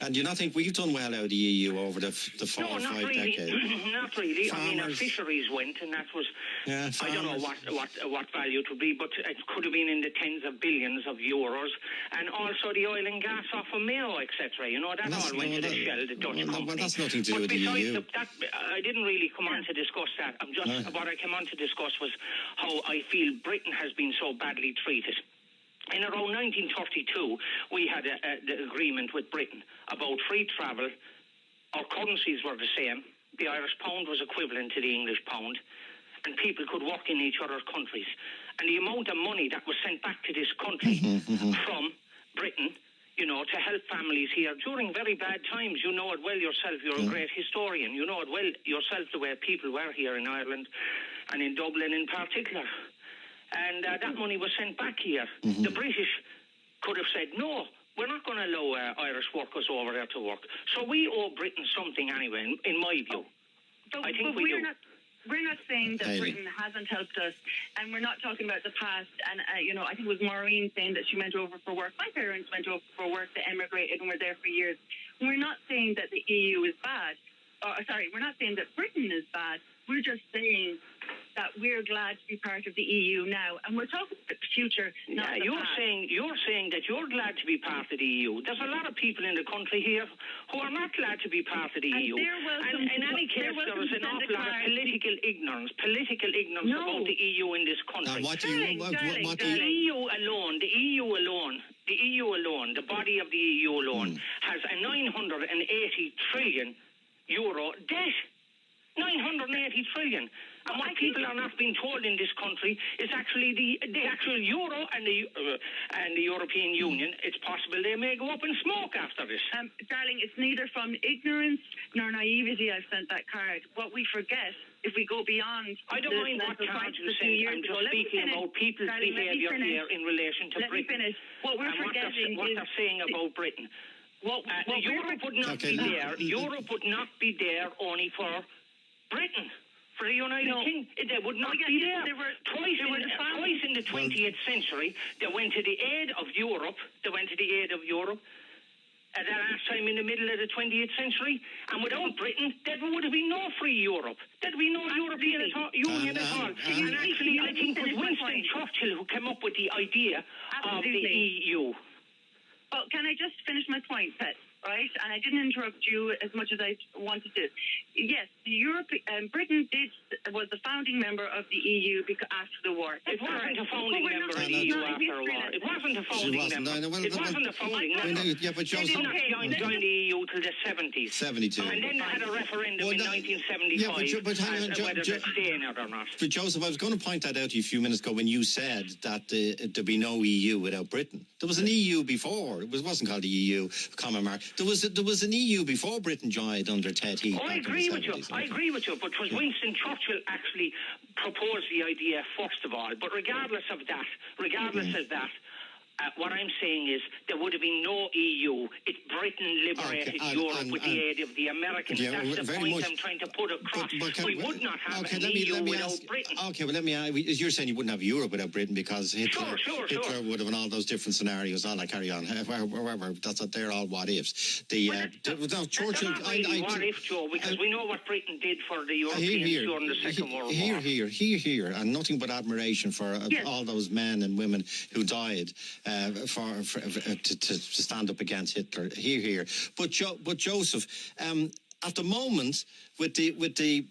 And do you not think we've done well out of the EU over the 4 or 5 decades? Not really. Farmers. I mean, our fisheries went, and that was, I don't know what value it would be, but it could have been in the tens of billions of euros. And also the oil and gas off of Mayo, etc. You know, that all went to the Shell, the Dutch company. Well, that's nothing to do with the EU. I didn't really come on to discuss that. What I came on to discuss was how I feel Britain has been so badly treated. In around 1932, we had the agreement with Britain about free travel. Our currencies were the same. The Irish pound was equivalent to the English pound, and people could work in each other's countries. And the amount of money that was sent back to this country from Britain, you know, to help families here during very bad times. You know it well yourself. You're a great historian. You know it well yourself the way people were here in Ireland and in Dublin in particular. And that money was sent back here. The British could have said, no, we're not going to allow Irish workers over there to work. So we owe Britain something anyway, in my view. I think we do. We're not saying that Britain hasn't helped us, and we're not talking about the past. And, you know, I think it was Maureen saying that she went over for work. My parents went over for work, they emigrated, and were there for years. And we're not saying that the EU is bad. We're not saying that Britain is bad. We're just saying that we're glad to be part of the EU now, and we're talking about the future, not the past. You're saying that you're glad to be part of the EU. There's a lot of people in the country here who are not glad to be part of the EU. And in any case, there is an awful lot of political ignorance about the EU in this country. The EU alone, the body of the EU alone, has a 980 trillion euro debt. 980 trillion. And what people are not being told in this country is actually the actual euro and the European Union. It's possible they may go up in smoke after this. Darling, it's neither from ignorance nor naivety I've sent that card. What we forget, if we go beyond... I don't mind what card you sent. I'm just speaking about people's behaviour here in relation to Britain. Let me finish. What we're forgetting what they're saying about Britain. Europe would not be there. Europe would not be there only for Britain, for the United Kingdom. They would not be there. Twice in the 20th century, they went to the aid of Europe. At the last time in the middle of the 20th century. And without Britain, there would have been no free Europe. There'd be no European Union at all. And actually, I think it was Winston Churchill who came up with the idea of the EU. Well, can I just finish my point, Pet? Right, and I didn't interrupt you as much as I wanted to. Yes, Britain was the founding member of the EU after the war. It wasn't a founding member of the EU after a war. It wasn't a founding member. It wasn't a founding member. They didn't join the EU till the 70s. 72. And then they had a referendum in 1975 whether they're staying or not. But Joseph, I was going to point that out to you a few minutes ago when you said that there'd be no EU without Britain. There was an EU before. It wasn't called the EU, Common Market. There was an EU before Britain joined under Ted Heath. I agree with you, but it was Winston Churchill actually proposed the idea first of all. But regardless of that, What I'm saying is there would have been no EU. It's Britain liberated Europe with the aid of the Americans. That's the point I'm trying to put across. We would not have an EU without Britain. Okay, well, you're saying you wouldn't have Europe without Britain because Hitler would have in all those different scenarios. All that carry on. However, that's what they're all what ifs. Churchill. What if, Joe? Because we know what Britain did for the Europeans during the Second World War. Here, and nothing but admiration for all those men and women who died. To stand up against Hitler, here. But Joseph, at the moment, with the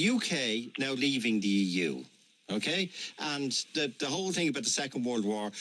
UK now leaving the EU. Okay, and the whole thing about the Second World War.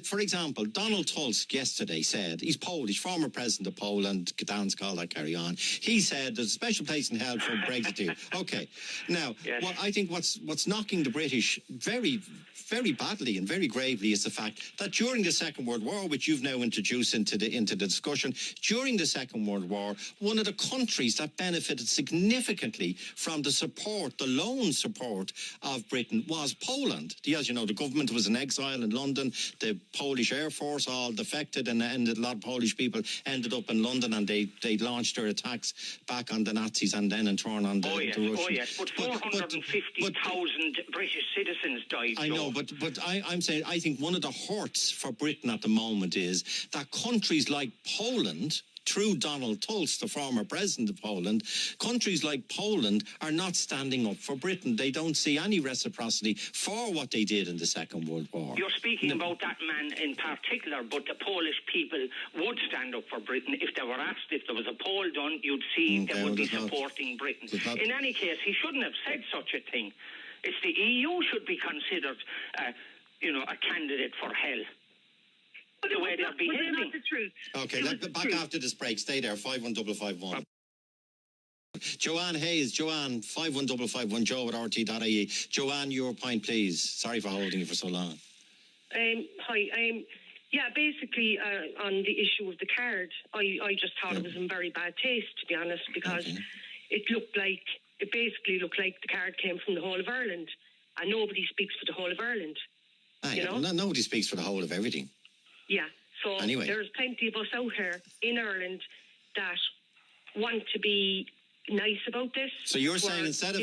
For example, Donald Tusk yesterday said, he's Polish, former president of Poland, Gdansk, all that carry on. He said there's a special place in hell for Brexit here. Okay, now I think what's knocking the British very, very badly and very gravely is the fact that during the Second World War, which you've now introduced into the discussion, during the Second World War, one of the countries that benefited significantly from the loan support of Britain was Poland. As you know, the government was in exile in London. The Polish Air Force all defected, and a lot of Polish people ended up in London, and they launched their attacks back on the Nazis and then in turn on the Russians. Oh yes, but 450,000 British citizens died. I know, but I'm saying I think one of the hurts for Britain at the moment is that countries like Poland, through Donald Tusk, the former president of Poland, countries like Poland are not standing up for Britain. They don't see any reciprocity for what they did in the Second World War. You're speaking about that man in particular, but the Polish people would stand up for Britain if they were asked. If there was a poll done, you'd see they would be supporting Britain. In any case, he shouldn't have said such a thing. It's the EU should be considered, a candidate for hell. But the way they're behaving. Not the truth. Okay, back after this break. Stay there. 51551. Joanne Hayes, 51551, Joe at RT.ie. Joanne, your point, please. Sorry for holding you for so long. Hi. Basically, on the issue of the card, I just thought it was in very bad taste, to be honest, because it basically looked like the card came from the whole of Ireland, and nobody speaks for the whole of Ireland. Nobody speaks for the whole of everything. Yeah, so anyway, there's plenty of us out here in Ireland that want to be nice about this. So you're saying instead of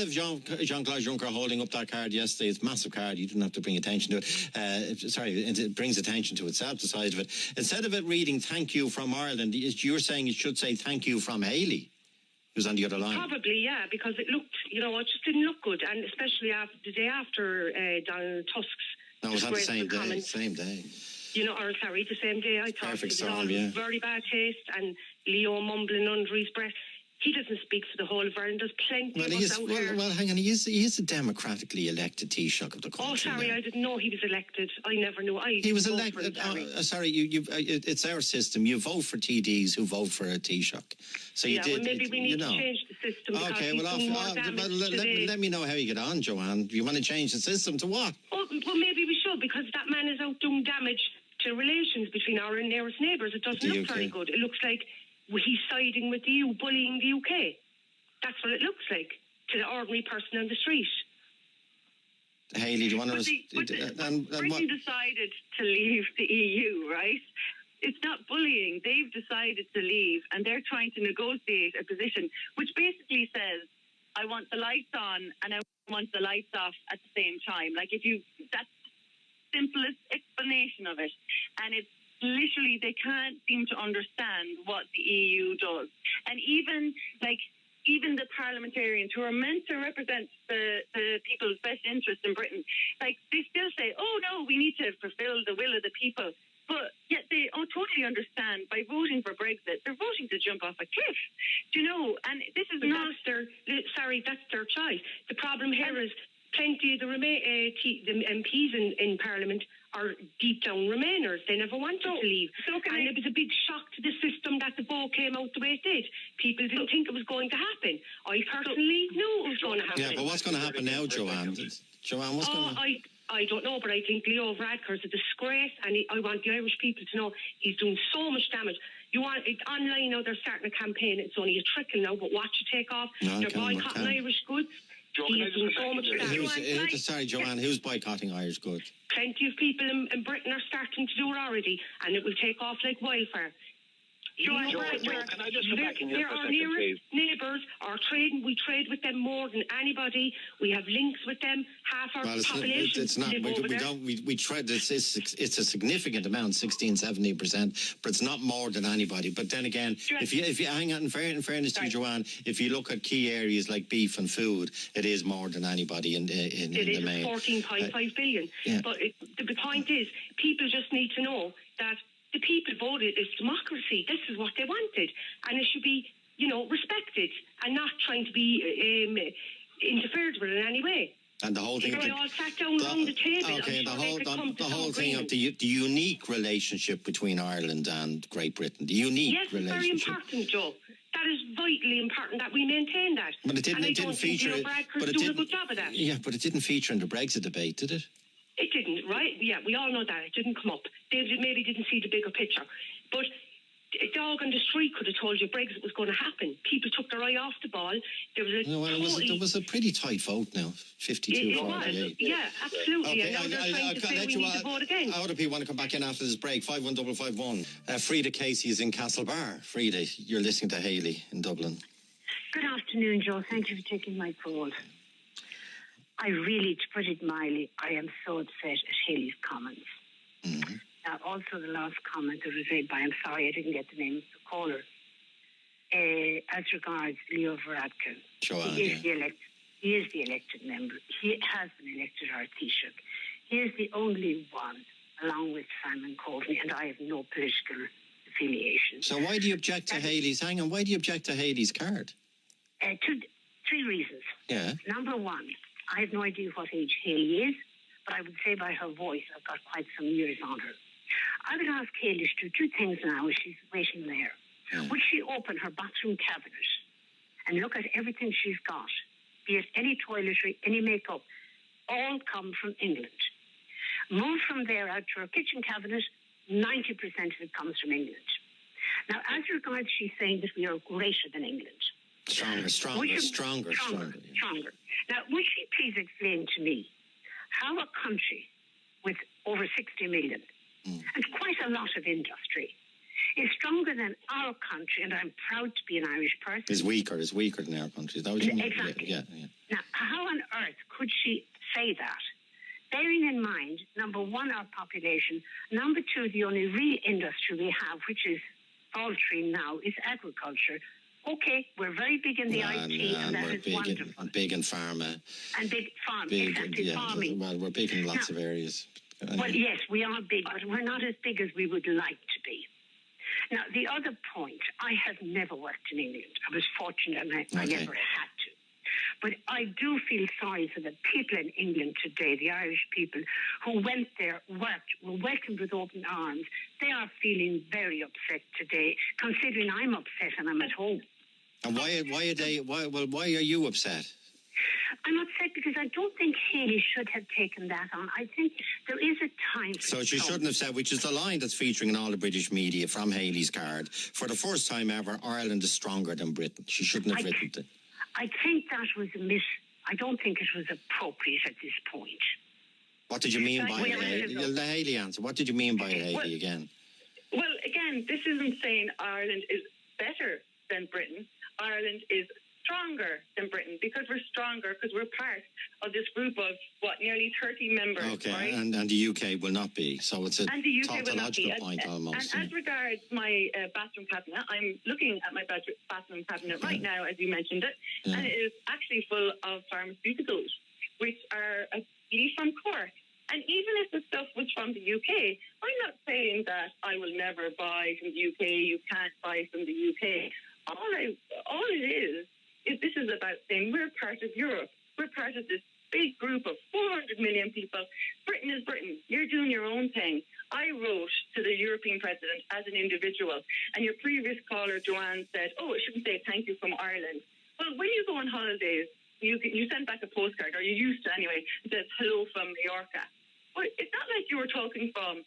Jean-Claude Juncker holding up that card yesterday, it's a massive card, you didn't have to bring attention to it. It brings attention to itself, the size of it. Instead of it reading "Thank you from Ireland," you're saying it should say "Thank you from Haley," who's on the other line. Probably, yeah, because it looked, it just didn't look good, and especially the day after Donald Tusk's. No, it was on the same day. Same day. The same day. I thought Perfect it was all very bad taste, and Leo mumbling under his breath. He doesn't speak for the whole of Ireland. There's plenty of us out here. Well, hang on. He is a democratically elected Taoiseach of the country. Oh, sorry, I didn't know he was elected. I never knew. He was elected. It's our system. You vote for TDs who vote for a Taoiseach. So you did. Well, maybe we need to change the system. Okay, let me know how you get on, Joanne. Do you want to change the system to what? Well, maybe we should, because that man is out doing damage to relations between our nearest neighbours. It doesn't look very good. It looks like he's siding with the EU, bullying the UK. That's what it looks like to the ordinary person on the street. Hayley, do you want to... Britain decided to leave the EU, right? It's not bullying. They've decided to leave, and they're trying to negotiate a position which basically says, I want the lights on and I want the lights off at the same time. That's the simplest explanation of it. And it's literally, they can't seem to understand what the EU does. And even the parliamentarians who are meant to represent the people's best interest in Britain, they still say, oh no, we need to fulfill the will of the people. But yet they totally understand by voting for Brexit, they're voting to jump off a cliff. Do you know? And this is that's their choice. The problem here is plenty of the MPs in Parliament are deep down Remainers. They never wanted to leave. And it was a big shock to the system that the vote came out the way it did. People didn't think it was going to happen. I personally knew it was going to happen. Yeah, but what's going to happen now, Joanne? Joanne, what's going to happen? I don't know, but I think Leo Varadkar is a disgrace, and I want the Irish people to know he's doing so much damage. Online now, they're starting a campaign. It's only a trickle now, but watch it take off. They're boycotting Irish goods. He's doing so much of that. Sorry, Joanne, who's boycotting Irish goods? Plenty of people in Britain are starting to do it already, and it will take off like wildfire. Joe, can I just go back in here for a second, please? Neighbours are trading. We trade with them more than anybody. We have links with them. Half our population live over there. We trade. It's a significant amount, 16-17%, but it's not more than anybody. But then again, if you hang on, in fairness to you, Joanne, if you look at key areas like beef and food, it is more than anybody in the main. It is 14.5 billion. Yeah. But the point is, people just need to know that the people voted. It's democracy. This is what they wanted, and it should be, respected and not trying to be interfered with in any way. And the whole thing. They all sat down around the table. Okay, the whole thing of the unique relationship between Ireland and Great Britain. The unique relationship. Yes, very important, Joe. That is vitally important that we maintain that. But it didn't feature. But doing a good job of that. Yeah, but it didn't feature in the Brexit debate, did it? It didn't, right? Yeah, we all know that. It didn't come up. They maybe didn't see the bigger picture. But a dog on the street could have told you Brexit was going to happen. People took their eye off the ball. There was a pretty tight vote now, 52-48. Yeah, absolutely. Okay, and now they're trying to say we need to vote again. Other people want to come back in after this break. 51551. Frida Casey is in Castlebar. Frida, you're listening to Hayley in Dublin. Good afternoon, Joe. Thank you for taking my call. I really, to put it mildly, I am so upset at Hayley's comments. Mm-hmm. Now, also the last comment that was made by, I'm sorry I didn't get the name of the caller, as regards Leo Varadkar. He is the elected member. He has been elected our Taoiseach. He is the only one, along with Simon Coveney, and I have no political affiliation. So why do you object to Hayley's? Hang on, why do you object to Hayley's card? Three reasons. Yeah. Number one, I have no idea what age Hayley is, but I would say by her voice, I've got quite some years on her. I would ask Hayley to do two things now as she's waiting there. Yeah. Would she open her bathroom cabinet and look at everything she's got, be it any toiletry, any makeup, all come from England. Move from there out to her kitchen cabinet, 90% of it comes from England. Now, as regards she's saying that we are greater than England. Stronger. Now, would she please explain to me how a country with over 60 million and quite a lot of industry is stronger than our country, and I'm proud to be an Irish person. Is weaker than our country. Is that what you mean? Exactly. Yeah. Now, how on earth could she say that? Bearing in mind, number one, our population. Number two, the only real industry we have, which is faltering now, is agriculture. Okay, we're very big in the IT, and that is wonderful. Big in pharma. And big farm, farming. Well, we're big in lots of areas. Well, yes, we are big, but we're not as big as we would like to be. Now, the other point, I have never worked in England. I was fortunate and I never had to. But I do feel sorry for the people in England today, the Irish people who went there, worked, were welcomed with open arms. They are feeling very upset today, considering I'm upset and I'm at home. And why are you upset? I'm upset because I don't think Hayley should have taken that on. I think there is a time for So she shouldn't have said, which is the line that's featuring in all the British media from Hayley's card. For the first time ever, Ireland is stronger than Britain. She shouldn't have written it. I think that was a miss. I don't think it was appropriate at this point. What did you mean by it? The Hayley answer. What did you mean by it, Hayley, again? Well, again, this isn't saying Ireland is better than Britain. Ireland is stronger than Britain because we're stronger because we're part of this group of nearly 30 members. Okay, right? and the UK will not be. So it's a tautological point almost. And as regards my bathroom cabinet, I'm looking at my bathroom cabinet right now, as you mentioned it, and it is actually full of pharmaceuticals, which are, I believe, from Cork. And even if the stuff was from the UK, I'm not saying that I will never buy from the UK. You can't buy from the UK. All it is this is about saying we're part of Europe. We're part of this big group of 400 million people. Britain is Britain. You're doing your own thing. I wrote to the European president as an individual, and your previous caller, Joanne, said, it shouldn't say thank you from Ireland. Well, when you go on holidays, you send back a postcard, or you used to anyway, that says hello from Mallorca. Well, it's not like you were talking from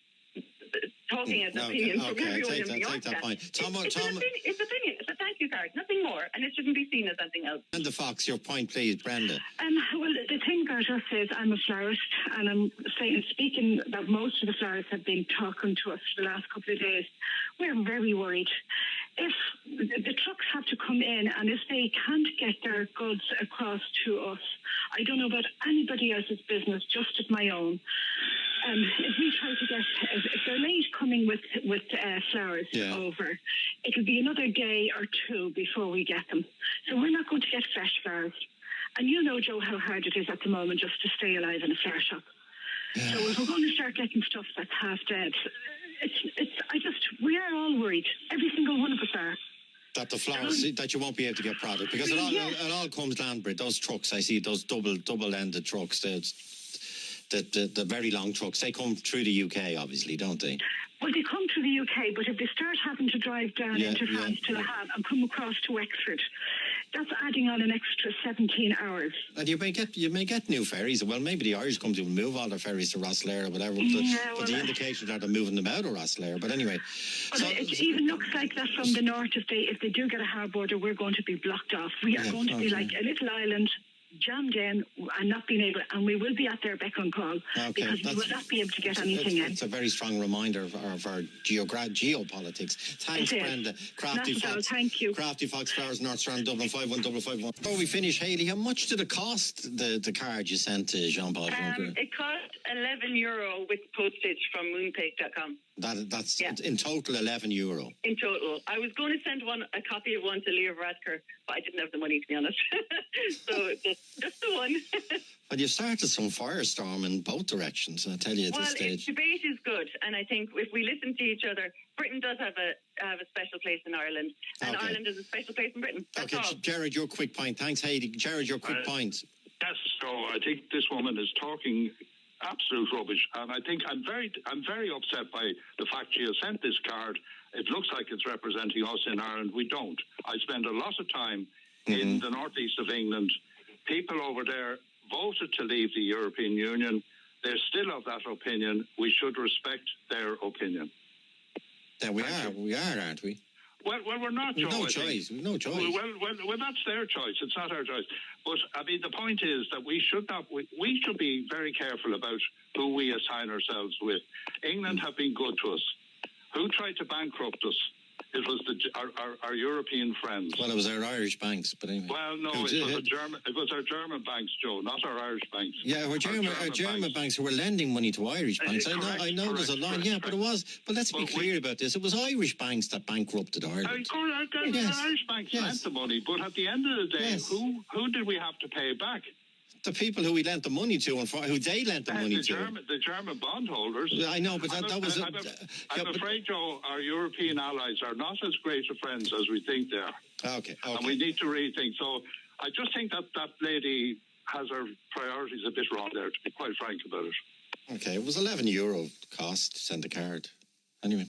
talking as an opinion from everyone in the take that point. It's opinion. It's a thank you card, nothing more, and it shouldn't be seen as anything else. And the Fox, your point, please, Brenda. Well, the thing about us is I'm a florist, and I'm speaking that most of the florists have been talking to us for the last couple of days. We're very worried. If the trucks have to come in, and if they can't get their goods across to us, I don't know about anybody else's business, just of my own. If we try to get, if they're late coming with flowers over, it'll be another day or two before we get them. So we're not going to get fresh flowers. And you know, Joe, how hard it is at the moment just to stay alive in a flower shop. Yeah. So if we're going to start getting stuff that's half dead, we are all worried. Every single one of us are. That the flowers, that you won't be able to get product, because it all comes land-bridge. Those trucks, I see those double-ended trucks, the very long trucks, they come through the UK, obviously, don't they? Well, they come to the UK, but if they start having to drive down into France to Le Havre and come across to Wexford, that's adding on an extra 17 hours. And you may get new ferries. Well, maybe the Irish company will move all their ferries to Rosslare or whatever. But the indications are they're moving them out of Rosslare. But anyway, it even looks like that from the north. If they do get a hard border, we're going to be blocked off. We are going to be like a little island, jammed in and not being able, and we will be at their beck and call because we will not be able to get anything in. It's a very strong reminder of our geopolitics. Thanks, Brenda. Crafty Fox. Thank you. Crafty Fox Flowers, North Strand, Dublin 51551. Before we finish, Hayley, how much did it cost the card you sent to Jean-Claude Juncker? It cost €11 with postage from moonpig.com. That's in total €11. In total. I was going to send a copy of one to Leo Varadkar, but I didn't have the money, to be honest. So just the one. Well, you started some firestorm in both directions, I tell you at this stage. Debate is good, and I think if we listen to each other, Britain does have a special place in Ireland, and Ireland has a special place in Britain. That's all. Jared, your quick point. Thanks, Hayley. Jared, your quick point. Yes, so I think this woman is talking absolute rubbish, and I think I'm very upset by the fact she has sent this card. It looks like it's representing us in Ireland. We don't. I spend a lot of time in the northeast of England. People over there voted to leave the European Union. They're still of that opinion. We should respect their opinion. Yeah, we are, aren't we? Well, we're not, Joe. No choice. Well, that's their choice. It's not our choice. But I mean, the point is that we should be very careful about who we assign ourselves with. England have been good to us. Who tried to bankrupt us? It was our European friends. Well, it was our Irish banks, but anyway. Well, no, it was our German banks, Joe, not our Irish banks. Yeah, our German banks who were lending money to Irish banks. I know there's a line. But it was. But let's be clear about this. It was Irish banks that bankrupted Ireland. Irish banks lent the money, but at the end of the day, who did we have to pay back? The people who we lent the money to and who they lent the money to. The German bondholders. I know, but that was... I'm afraid, Joe, our European allies are not as great of friends as we think they are. Okay. And we need to rethink. So I just think that lady has her priorities a bit wrong there, to be quite frank about it. Okay, it was €11 cost to send a card. Anyway.